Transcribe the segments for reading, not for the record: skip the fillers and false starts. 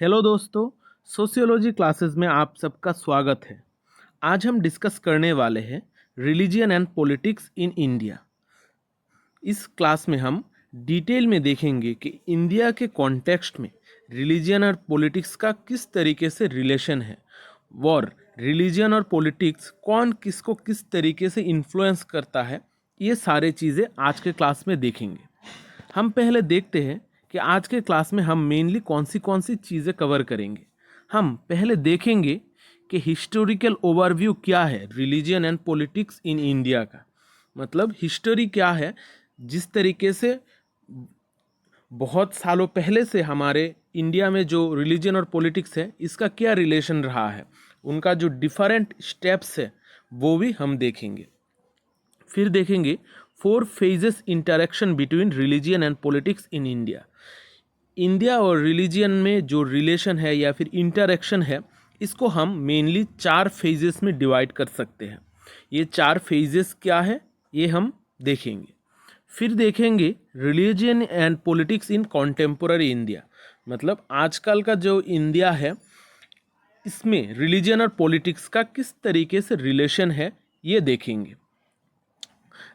Hello दोस्तों, sociology classes में आप सबका स्वागत है। आज हम डिस्कस करने वाले हैं religion and politics in India. इस क्लास में हम डिटेल में देखेंगे कि इंडिया के कॉन्टेक्स्ट में रिलीजियन और पॉलिटिक्स का किस तरीके से रिलेशन है और रिलीजियन और पॉलिटिक्स कौन किसको किस तरीके से इन्फ्लुएंस करता है। ये सारे चीज़ें आज के क्लास में देखेंगे। हम पहले देखते हैं कि आज के क्लास में हम मेनली कौन सी चीज़ें कवर करेंगे। हम पहले देखेंगे कि हिस्टोरिकल ओवरव्यू क्या है religion and politics in India का, मतलब हिस्टोरी क्या है, जिस तरीके से बहुत सालों पहले से हमारे इंडिया में जो रिलीजन और पॉलिटिक्स है इसका क्या रिलेशन रहा है, उनका जो डिफरेंट स्टेप्स है वो भी हम देखेंगे। फिर देखेंगे 4 phases interaction between religion and politics in India. India और रिलीजियन में जो रिलेशन है या फिर इंटरेक्शन है इसको हम मेनली 4 फेजेस में डिवाइड कर सकते हैं। ये 4 फेजेस क्या है ये हम देखेंगे। फिर देखेंगे religion and politics in contemporary India, मतलब आजकल का जो इंडिया है इसमें रिलीजियन और पॉलिटिक्स का किस तरीके से रिलेशन है ये देखेंगे।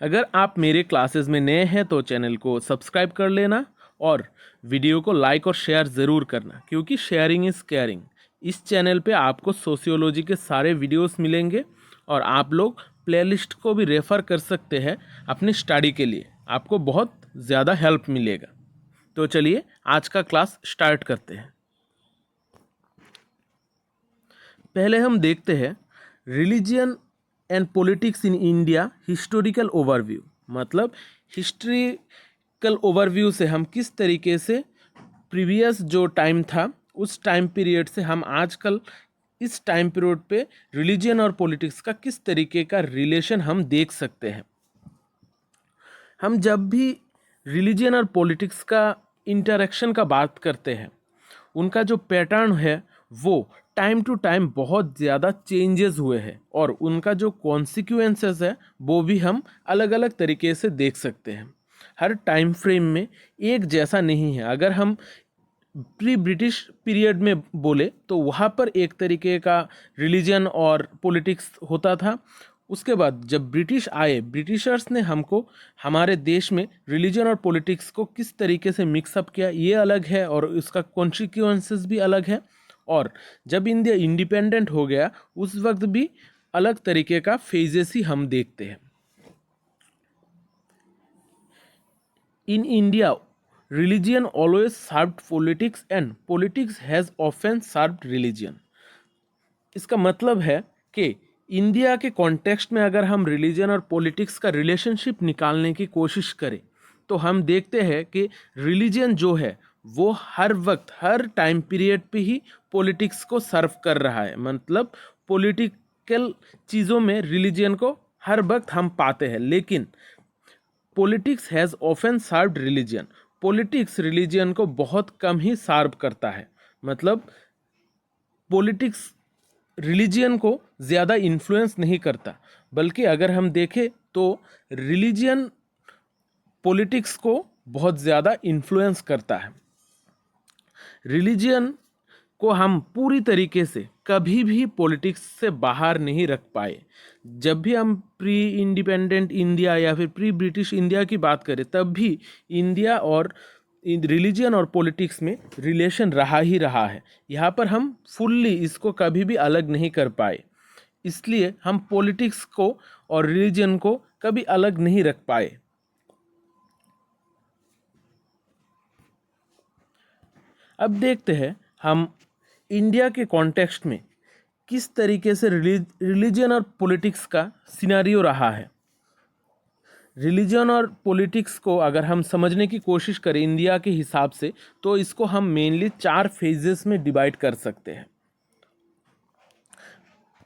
अगर आप मेरे क्लासेस में नए हैं तो चैनल को सब्सक्राइब कर लेना और वीडियो को लाइक और शेयर ज़रूर करना, क्योंकि शेयरिंग इज़ केयरिंग। इस चैनल पे आपको सोशियोलॉजी के सारे वीडियोस मिलेंगे और आप लोग प्लेलिस्ट को भी रेफ़र कर सकते हैं अपनी स्टडी के लिए, आपको बहुत ज़्यादा हेल्प मिलेगा। तो चलिए आज का क्लास स्टार्ट करते हैं। पहले हम देखते हैं religion and politics in India historical overview, मतलब हिस्ट्रिकल ओवरव्यू से हम किस तरीके से प्रीवियस जो टाइम था उस टाइम पीरियड से हम आजकल इस टाइम पीरियड पे रिलीजियन और पॉलिटिक्स का किस तरीके का रिलेशन हम देख सकते हैं। हम जब भी रिलीजियन और पॉलिटिक्स का इंटरेक्शन का बात करते हैं उनका जो पैटर्न है वो टाइम टू टाइम बहुत ज़्यादा चेंजेस हुए हैं और उनका जो कॉन्सिक्वेंसेस है वो भी हम अलग अलग तरीके से देख सकते हैं। हर टाइम फ्रेम में एक जैसा नहीं है। अगर हम प्री ब्रिटिश पीरियड में बोले तो वहाँ पर एक तरीके का रिलीजन और पॉलिटिक्स होता था। उसके बाद जब ब्रिटिश आए, ब्रिटिशर्स ने हमको हमारे देश में रिलीजन और पॉलिटिक्स को किस तरीके से मिक्सअप किया ये अलग है और उसका कॉन्सिक्वेंसेस भी अलग है। और जब इंडिया इंडिपेंडेंट हो गया उस वक्त भी अलग तरीके का फेजेस ही हम देखते हैं। In India religion always served politics and politics has often served religion। इसका मतलब है कि इंडिया के कॉन्टेक्स्ट में अगर हम रिलीजन और पॉलिटिक्स का रिलेशनशिप निकालने की कोशिश करें तो हम देखते हैं कि रिलीजन जो है वो हर वक्त हर टाइम पीरियड पे ही पॉलिटिक्स को सर्व कर रहा है, मतलब पॉलिटिकल चीज़ों में रिलीजन को हर वक्त हम पाते हैं। लेकिन politics has often served religion, politics religion को बहुत कम ही सर्व करता है, मतलब पॉलिटिक्स रिलीजन को ज़्यादा इन्फ्लुएंस नहीं करता, बल्कि अगर हम देखें तो रिलीजन पॉलिटिक्स को बहुत ज़्यादा इन्फ्लुएंस करता है। रिलीजन को हम पूरी तरीके से कभी भी पॉलिटिक्स से बाहर नहीं रख पाए। जब भी हम प्री इंडिपेंडेंट इंडिया या फिर प्री ब्रिटिश इंडिया की बात करें तब भी इंडिया और रिलीजन और पॉलिटिक्स में रिलेशन रहा ही रहा है। यहाँ पर हम फुल्ली इसको कभी भी अलग नहीं कर पाए, इसलिए हम पॉलिटिक्स को और रिलीजन को कभी अलग नहीं रख पाए। अब देखते हैं हम इंडिया के कॉन्टेक्स्ट में किस तरीके से रिलीजन और पॉलिटिक्स का सिनेरियो रहा है। रिलीजन और पॉलिटिक्स को अगर हम समझने की कोशिश करें इंडिया के हिसाब से तो इसको हम मेनली 4 फेजेस में डिवाइड कर सकते हैं।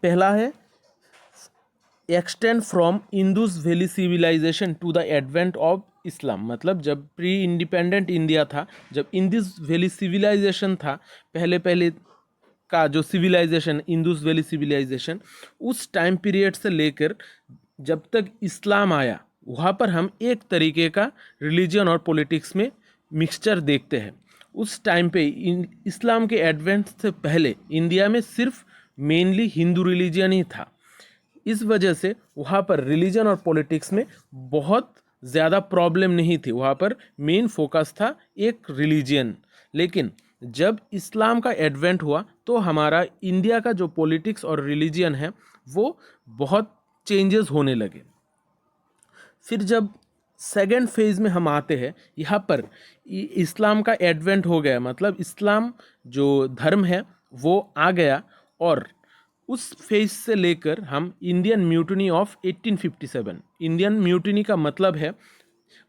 पहला है extend from Indus valley civilisation to the advent of Islam, मतलब जब प्री इंडिपेंडेंट इंडिया था, जब इंडस वैली सिविलाइजेशन था, पहले का जो सिविलाइजेशन इंडस वैली सिविलाइजेशन, उस टाइम पीरियड से लेकर जब तक इस्लाम आया वहाँ पर हम एक तरीके का रिलीजन और पॉलिटिक्स में मिक्सचर देखते हैं। उस टाइम पे इस्लाम के एडवेंट से पहले इंडिया में सिर्फ मेनली हिंदू रिलीजन ही था। इस वजह से वहाँ पर रिलीजन और पॉलिटिक्स में बहुत ज़्यादा प्रॉब्लम नहीं थी, वहाँ पर मेन फोकस था एक रिलीजन। लेकिन जब इस्लाम का एडवेंट हुआ तो हमारा इंडिया का जो पॉलिटिक्स और रिलीजन है वो बहुत चेंजेस होने लगे। फिर जब सेकेंड फेज में हम आते हैं, यहाँ पर इस्लाम का एडवेंट हो गया, मतलब इस्लाम जो धर्म है वो आ गया। और उस फेज से लेकर हम Indian mutiny of 1857, Indian mutiny का मतलब है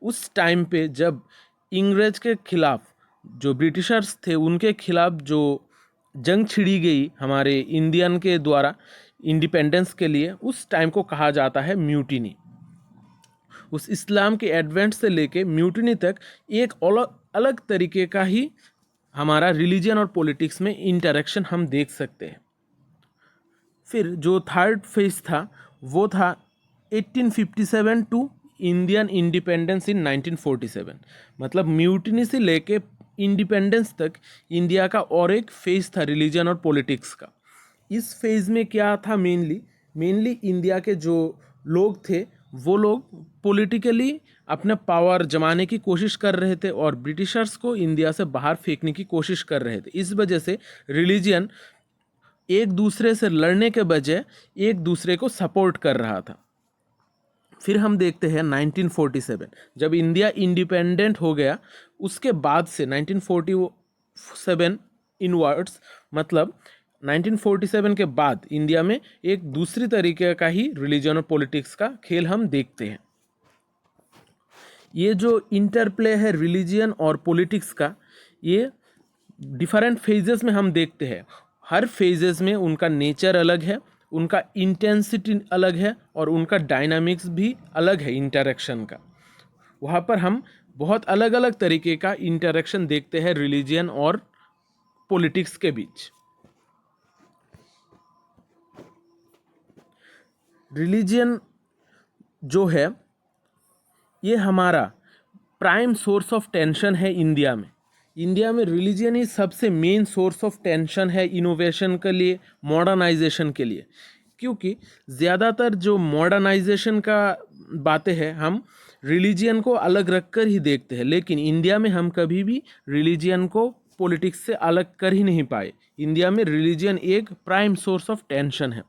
उस टाइम पे जब इंग्रज के खिलाफ जो ब्रिटिशर्स थे उनके खिलाफ जो जंग छिड़ी गई हमारे इंडियन के द्वारा इंडिपेंडेंस के लिए, उस टाइम को कहा जाता है म्यूटिनी। उस इस्लाम के एडवेंट से लेके म्यूटिनी तक एक अलग तरीके का ही हमारा रिलीजन और पॉलिटिक्स में इंटरेक्शन हम देख सकते हैं। फिर जो थर्ड फेज था वो था 1857 टू इंडियन इंडिपेंडेंस इन 1947, मतलब म्यूटिनी से लेके इंडिपेंडेंस तक इंडिया का और एक फेज था रिलीजन और पॉलिटिक्स का। इस फेज में क्या था, मेनली इंडिया के जो लोग थे वो लोग पॉलिटिकली अपना पावर जमाने की कोशिश कर रहे थे और ब्रिटिशर्स को इंडिया से बाहर फेंकने की कोशिश कर रहे थे। इस वजह से रिलीजन एक दूसरे से लड़ने के बजाय एक दूसरे को सपोर्ट कर रहा था। फिर हम देखते हैं 1947, जब इंडिया इंडिपेंडेंट हो गया उसके बाद से 1947 इनवर्ड्स, मतलब 1947 के बाद इंडिया में एक दूसरी तरीके का ही रिलीजन और पॉलिटिक्स का खेल हम देखते हैं। ये जो इंटरप्ले है रिलीजन और पॉलिटिक्स का, ये डिफरेंट फेजेस में हम देखते हैं। हर फेजेस में उनका नेचर अलग है, उनका इंटेंसिटी अलग है और उनका डायनामिक्स भी अलग है इंटरेक्शन का। वहाँ पर हम बहुत अलग अलग तरीके का इंटरेक्शन देखते हैं रिलीजन और पॉलिटिक्स के बीच। रिलीजन जो है ये हमारा प्राइम सोर्स ऑफ टेंशन है इंडिया में। इंडिया में रिलीजन ही सबसे मेन सोर्स ऑफ टेंशन है इनोवेशन के लिए, मॉडर्नाइजेशन के लिए। क्योंकि ज़्यादातर जो मॉडर्नाइजेशन का बातें हैं हम रिलीजन को अलग रख कर ही देखते हैं, लेकिन इंडिया में हम कभी भी रिलीजन को पॉलिटिक्स से अलग कर ही नहीं पाए। इंडिया में रिलीजन एक प्राइम सोर्स ऑफ टेंशन है।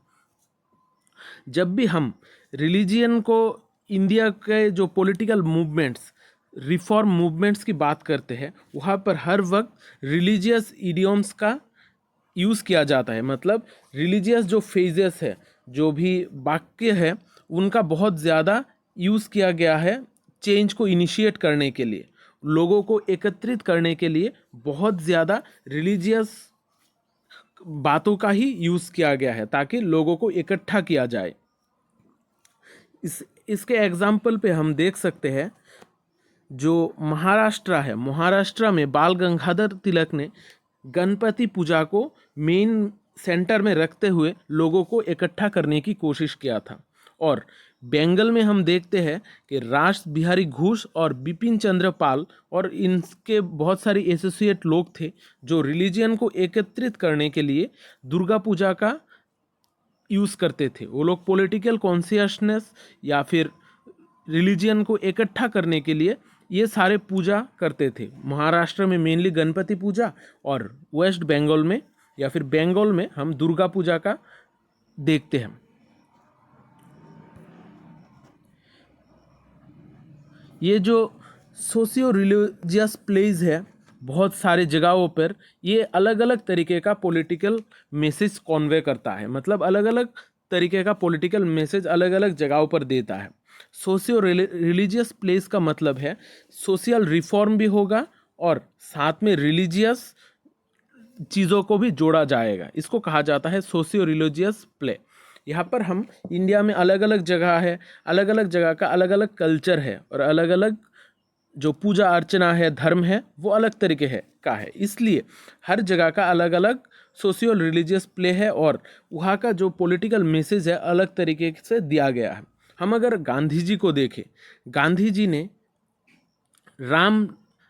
जब भी हम रिलीजन को इंडिया के जो पॉलिटिकल मूवमेंट्स, रिफॉर्म मूवमेंट्स की बात करते हैं, वहाँ पर हर वक्त रिलीजियस इडियम्स का यूज़ किया जाता है। मतलब रिलीजियस जो फेजेस है, जो भी वाक्य है, उनका बहुत ज़्यादा यूज़ किया गया है चेंज को इनिशिएट करने के लिए, लोगों को एकत्रित करने के लिए बहुत ज़्यादा रिलीजियस बातों का ही यूज़ किया गया है ताकि लोगों को इकट्ठा किया जाए। इसके एग्जाम्पल पे हम देख सकते हैं जो महाराष्ट्र है, महाराष्ट्र में बाल गंगाधर तिलक ने गणपति पूजा को मेन सेंटर में रखते हुए लोगों को इकट्ठा करने की कोशिश किया था। और बंगाल में हम देखते हैं कि रास बिहारी घोष और बिपिन चंद्र पाल और इनके बहुत सारी एसोसिएट लोग थे जो रिलीजियन को एकत्रित करने के लिए दुर्गा पूजा का यूज़ करते थे। वो लोग पॉलिटिकल कॉन्शियसनेस या फिर रिलीजियन को इकट्ठा करने के लिए ये सारे पूजा करते थे। महाराष्ट्र में मेनली गणपति पूजा और वेस्ट बंगाल में या फिर बंगाल में हम दुर्गा पूजा का देखते हैं। ये जो सोशियो रिलीजियस प्लेस है बहुत सारे जगहों पर, ये अलग अलग तरीके का पॉलिटिकल मैसेज कन्वे करता है। मतलब अलग अलग तरीके का पॉलिटिकल मैसेज अलग अलग जगहों पर देता है। सोशियो रिलीजियस प्लेस का मतलब है सोशल रिफॉर्म भी होगा और साथ में रिलीजियस चीज़ों को भी जोड़ा जाएगा। इसको कहा जाता है सोशियो रिलीजियस प्ले। यहाँ पर हम इंडिया में अलग अलग जगह है, अलग अलग जगह का अलग अलग कल्चर है और अलग अलग जो पूजा अर्चना है, धर्म है, वो अलग तरीके है का है। इसलिए हर जगह का अलग अलग सोशियो रिलीजियस प्ले है और वहाँ का जो पॉलिटिकल मैसेज है अलग तरीके से दिया गया है। हम अगर गांधी जी को देखें, गांधी जी ने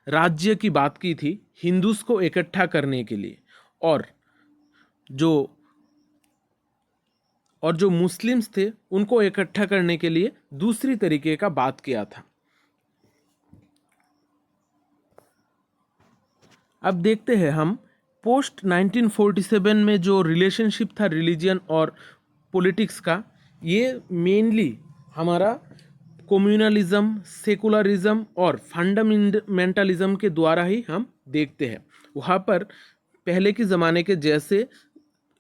राज्य की बात की थी हिंदूस को इकट्ठा करने के लिए, और जो मुस्लिम्स थे उनको इकट्ठा करने के लिए दूसरी तरीके का बात किया था। अब देखते हैं हम पोस्ट 1947 में जो रिलेशनशिप था रिलीजन और पॉलिटिक्स का, ये मेनली हमारा कम्युनलिज्म, सेकुलरिज्म और फंडामेंटलिज्म के द्वारा ही हम देखते हैं। वहाँ पर पहले के ज़माने के जैसे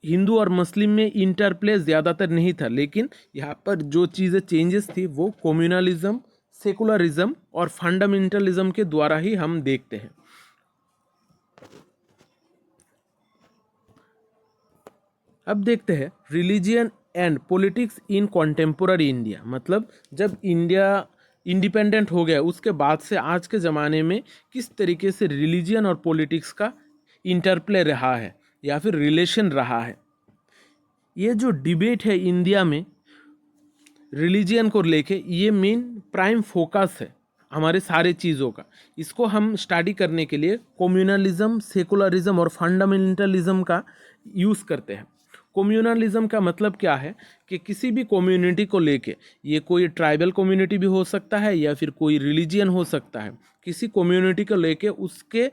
हिंदू और मुस्लिम में इंटरप्ले ज़्यादातर नहीं था, लेकिन यहाँ पर जो चीज़ें चेंजेस थी वो कम्युनलिज्म, सेकुलरिज्म और फंडामेंटलिज्म के द्वारा ही हम देखते हैं। अब देखते हैं religion and politics in contemporary India, मतलब जब इंडिया इंडिपेंडेंट हो गया उसके बाद से आज के ज़माने में किस तरीके से रिलीजियन और पॉलिटिक्स का इंटरप्ले रहा है या फिर रिलेशन रहा है। ये जो डिबेट है इंडिया में रिलीजियन को लेके, ये मेन प्राइम फोकस है हमारे सारे चीज़ों का। इसको हम स्टडी करने के लिए कम्युनलिज्म, सेकुलरिज्म और फंडामेंटलिज्म का यूज़ करते हैं। कम्युनलिज्म का मतलब क्या है कि किसी भी कम्युनिटी को लेके, ये कोई ट्राइबल कम्युनिटी भी हो सकता है या फिर कोई रिलीजियन हो सकता है, किसी कम्युनिटी को लेके उसके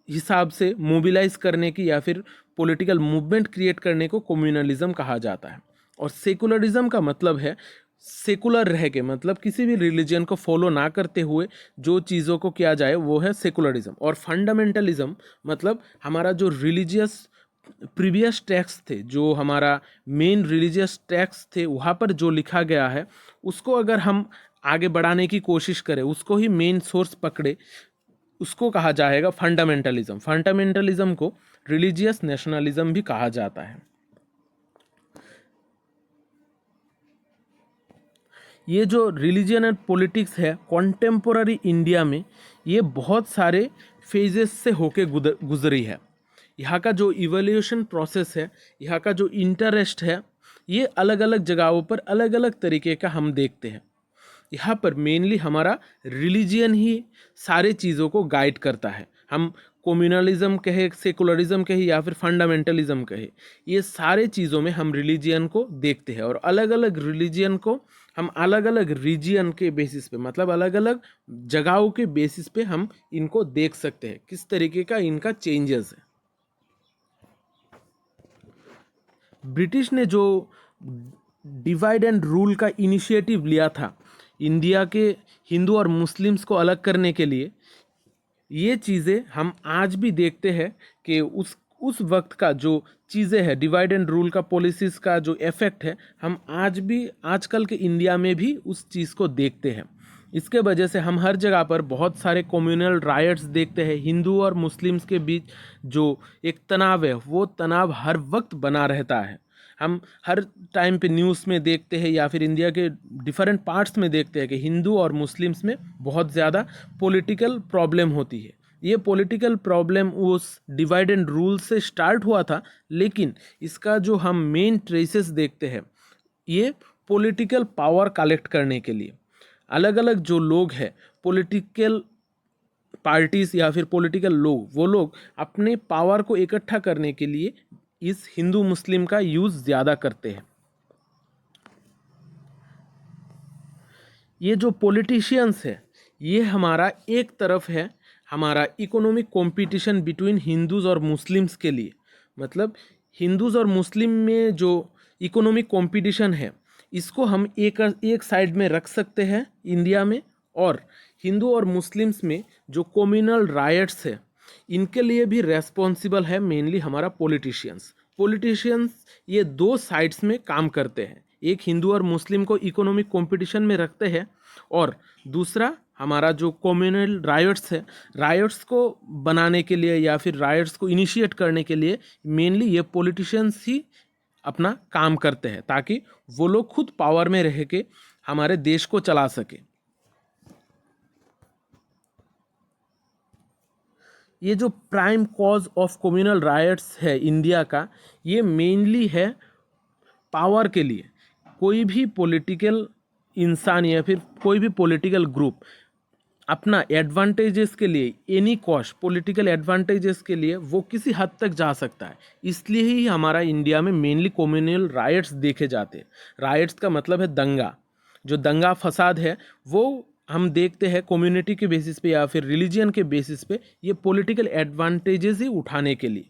हिसाब से मोबिलाइज करने की या फिर पॉलिटिकल मूवमेंट क्रिएट करने को कम्युनलिज्म कहा जाता है। और सेकुलरिज्म का मतलब है सेकुलर रह के, मतलब किसी भी रिलीजन को फॉलो ना करते हुए जो चीज़ों को किया जाए वो है सेकुलरिज्म। और फंडामेंटलिज्म मतलब हमारा जो रिलीजियस प्रीवियस टेक्स्ट थे, जो हमारा मेन रिलीजियस टेक्स्ट थे, वहाँ पर जो लिखा गया है उसको अगर हम आगे बढ़ाने की कोशिश करें, उसको ही मेन सोर्स पकड़े, उसको कहा जाएगा फंडामेंटलिज्म। फंडामेंटलिज्म को रिलीजियस नेशनलिज्म भी कहा जाता है। ये जो रिलीजन एंड पॉलिटिक्स है कॉन्टेम्पोररी इंडिया में, ये बहुत सारे फेजेस से होके गुजरी है। यहाँ का जो इवोल्यूशन प्रोसेस है, यहाँ का जो इंटरेस्ट है, ये अलग अलग जगहों पर अलग अलग तरीके का हम देखते हैं। यहाँ पर मेनली हमारा रिलीजियन ही सारे चीज़ों को गाइड करता है। हम कम्युनलिज्म कहे, सेकुलरिज्म कहे या फिर फंडामेंटलिज्म कहे, ये सारे चीज़ों में हम रिलीजियन को देखते हैं। और अलग अलग रिलीजियन को हम अलग अलग रीजियन के बेसिस पे, मतलब अलग अलग जगहों के बेसिस पे हम इनको देख सकते हैं किस तरीके का इनका चेंजेस है। ब्रिटिश ने जो डिवाइड एंड रूल का इनिशिएटिव लिया था इंडिया के हिंदू और मुस्लिम्स को अलग करने के लिए, ये चीज़ें हम आज भी देखते हैं कि उस वक्त का जो चीज़ें हैं, डिवाइड एंड रूल का पॉलिसीज़ का जो इफ़ेक्ट है, हम आज भी आजकल के इंडिया में भी उस चीज़ को देखते हैं। इसके वजह से हम हर जगह पर बहुत सारे कम्युनल रायट्स देखते हैं। हिंदू और मुस्लिम्स के बीच जो एक तनाव है, वो तनाव हर वक्त बना रहता है। हम हर टाइम पे न्यूज़ में देखते हैं या फिर इंडिया के डिफरेंट पार्ट्स में देखते हैं कि हिंदू और मुस्लिम्स में बहुत ज़्यादा पॉलिटिकल प्रॉब्लम होती है। ये पॉलिटिकल प्रॉब्लम उस डिवाइड एंड रूल से स्टार्ट हुआ था, लेकिन इसका जो हम मेन ट्रेसेस देखते हैं, ये पॉलिटिकल पावर कलेक्ट करने के लिए अलग अलग जो लोग हैं, पॉलिटिकल पार्टीज या फिर पॉलिटिकल लोग, वो लोग अपने पावर को इकट्ठा करने के लिए इस हिंदू मुस्लिम का यूज़ ज़्यादा करते हैं। ये जो पॉलिटिशियंस है, ये हमारा एक तरफ है हमारा इकोनॉमिक कंपटीशन बिटवीन हिंदूज़ और मुस्लिम्स के लिए, मतलब हिंदूज़ और मुस्लिम में जो इकोनॉमिक कंपटीशन है, इसको हम एक साइड में रख सकते हैं इंडिया में। और हिंदू और मुस्लिम्स में जो कम्युनल रायट्स है, इनके लिए भी रेस्पॉन्सिबल है मेनली हमारा पॉलिटिशियंस ये दो साइड्स में काम करते हैं। एक हिंदू और मुस्लिम को इकोनॉमिक कंपटीशन में रखते हैं, और दूसरा हमारा जो कम्युनल रायट्स है, रायट्स को बनाने के लिए या फिर रायट्स को इनिशिएट करने के लिए मेनली ये पॉलिटिशियंस ही अपना काम करते हैं, ताकि वो लोग खुद पावर में रह के हमारे देश को चला सके। ये जो prime cause of communal riots है इंडिया का, ये मेनली है पावर के लिए। कोई भी पॉलिटिकल इंसान या फिर कोई भी पॉलिटिकल ग्रुप अपना एडवांटेजेस के लिए, एनी कॉस्ट, पॉलिटिकल एडवांटेजेस के लिए वो किसी हद तक जा सकता है। इसलिए ही हमारा इंडिया में मेनली कम्युनल राइट्स देखे जाते हैं। राइट्स का मतलब है दंगा। जो दंगा फसाद है वो हम देखते हैं कम्युनिटी के बेसिस पे या फिर रिलीजियन के बेसिस पे, ये पॉलिटिकल एडवांटेजेस ही उठाने के लिए।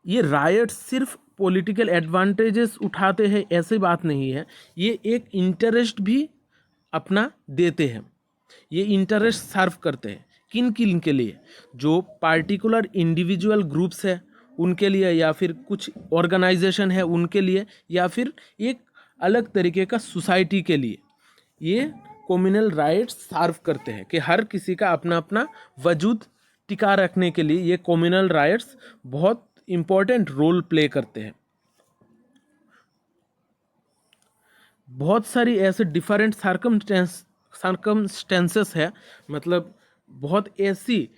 ये राइट्स सिर्फ पॉलिटिकल एडवांटेजेस उठाते हैं ऐसी बात नहीं है, ये एक इंटरेस्ट भी अपना देते हैं। ये इंटरेस्ट सर्व करते हैं किन किन के लिए? जो पार्टिकुलर इंडिविजुअल ग्रुप्स है उनके लिए, या फिर कुछ ऑर्गेनाइजेशन है उनके लिए, या फिर एक अलग तरीके का सोसाइटी के लिए। ये कम्युनल राइट्स सर्व करते हैं कि हर किसी का अपना अपना वजूद टिका रखने के लिए ये कम्युनल राइट्स बहुत इम्पोर्टेंट रोल प्ले करते हैं। बहुत सारी ऐसे डिफरेंट सर्कमस्टेंसेस है, मतलब बहुत ऐसी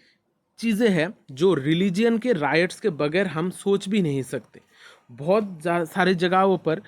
चीज़ें हैं जो रिलीजियन के राइट्स के बगैर हम सोच भी नहीं सकते। बहुत सारी जगहों पर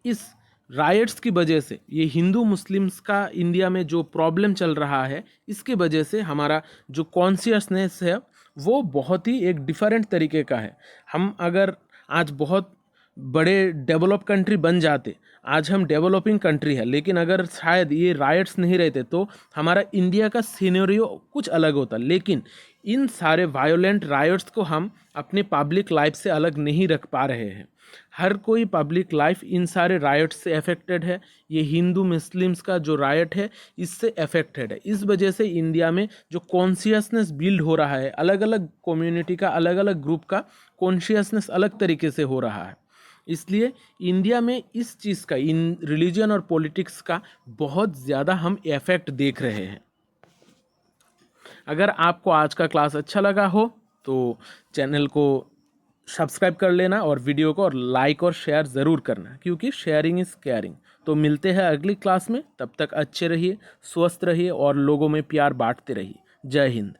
इस राइट्स की वजह से, ये हिंदू मुस्लिम्स का इंडिया में जो प्रॉब्लम चल रहा है, इसके वजह से हमारा जो कॉन्शियसनेस है वो बहुत ही एक डिफरेंट तरीके का है। हम अगर आज बहुत बड़े डेवलप कंट्री बन जाते, आज हम डेवलपिंग कंट्री है, लेकिन अगर शायद ये राइट्स नहीं रहते तो हमारा इंडिया का सिनेरियो कुछ अलग होता। लेकिन इन सारे वायोलेंट राइट्स को हम अपने पब्लिक लाइफ से अलग नहीं रख पा रहे हैं। हर कोई पब्लिक लाइफ इन सारे राइट्स से अफेक्टेड है। ये हिंदू मुस्लिम्स का जो राइट है इससे अफेक्टेड है। इस वजह से इंडिया में जो कॉन्शियसनेस बिल्ड हो रहा है, अलग अलग कम्युनिटी का, अलग अलग ग्रुप का कॉन्शियसनेस अलग तरीके से हो रहा है। इसलिए इंडिया में इस चीज़ का, इन रिलीजन और पॉलिटिक्स का बहुत ज़्यादा हम इफेक्ट देख रहे हैं। अगर आपको आज का क्लास अच्छा लगा हो तो चैनल को सब्सक्राइब कर लेना और वीडियो को और लाइक और शेयर ज़रूर करना, क्योंकि शेयरिंग इज़ केयरिंग। तो मिलते हैं अगली क्लास में, तब तक अच्छे रहिए, स्वस्थ रहिए और लोगों में प्यार बांटते रहिए। जय हिंद।